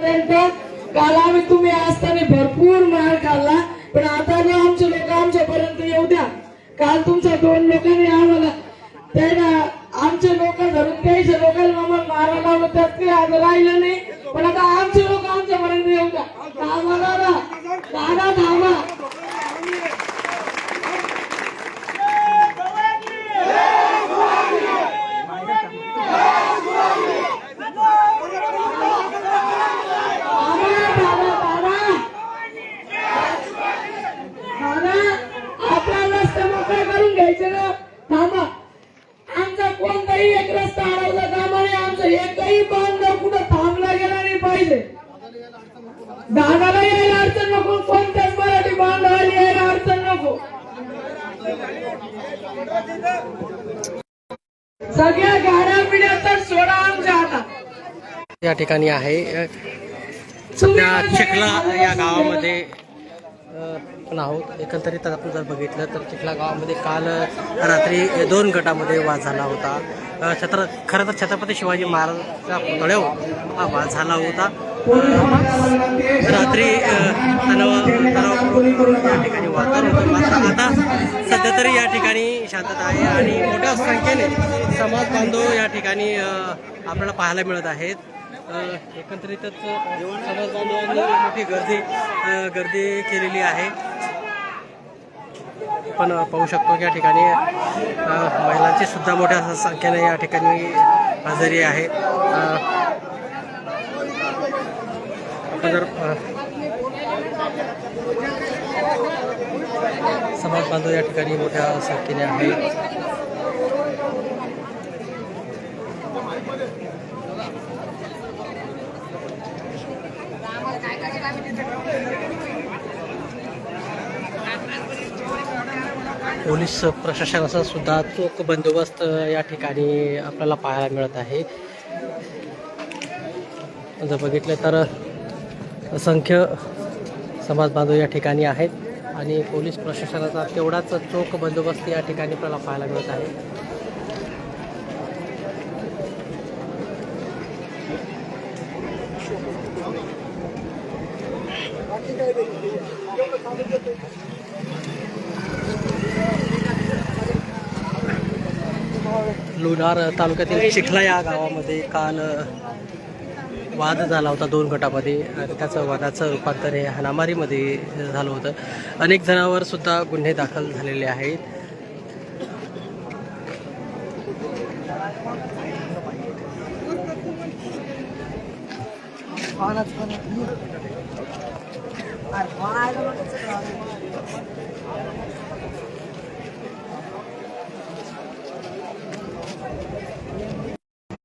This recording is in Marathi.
काल आम्ही तुम्ही असताना भरपूर मार खाल्ला, पण आता जो आमचे लोक आमच्यापर्यंत येऊ द्या. काल तुमच्या 2 लोकांनी आम्हाला त्यांना आमचे लोक धरून त्याच्या लोकांना आम्हाला मारायला लावलं, त्यात काही आज राहिलं नाही. पण आता आमचे लोक आमच्यापर्यंत येऊ द्या. थांबा दादा, दादा थांबा. थांबा, आमचा कोणताही एक रस्ता अडवला कामा नये. आमचा एकही बांधव कुठं थांबला गेला नाही पाहिजे. दादाला यायला अडचण नको, कोणत्याच मराठी बांधवाला यायला अडचण नको. सगळ्या गाड्या पिढ्या तर सोडा आमच्या हातात. या ठिकाणी आहे सध्या चिखला या गावामध्ये पण आहोत. एकंदरीत आपण जर बघितलं तर चिखला गावामध्ये काल रात्री 2 गटामध्ये वाद झाला होता. खरं तर छत्रपती शिवाजी महाराजांच्या पुतळ्यावर हा वाद झाला होता. रात्री तणावपूर्ण या ठिकाणी वातावरण होतं. मात्र आता सध्या तरी या ठिकाणी शांतता आहे आणि मोठ्या संख्येने समाज बांधव या ठिकाणी आपल्याला पाहायला मिळत आहेत. एकंदरीतच समाज बांधवांनी मोठी गर्दी केलेली आहे. आपण पाहू शकतो की या ठिकाणी महिलांची सुद्धा मोठ्या संख्येने या ठिकाणी हजेरी आहे. आपण जर समाज बांधव या ठिकाणी मोठ्या संख्येने आहेत. पोलीस प्रशासनाचा सुद्धा चोख बंदोबस्त या ठिकाणी आपल्याला पाहायला मिळत आहे. जर बघितलं तर असंख्य समाज बांधव या ठिकाणी आहेत आणि पोलीस प्रशासनाचा तेवढाच चोख बंदोबस्त या ठिकाणी आपल्याला पाहायला मिळत आहे. लोणार तालुक्यातील चिखला या गावामध्ये काल वाद झाला होता 2 गटामध्ये आणि त्याचं वादाचं रूपांतर हे हाणामारीमध्ये झालं होतं. अनेक जणांवर सुद्धा गुन्हे दाखल झालेले आहेत.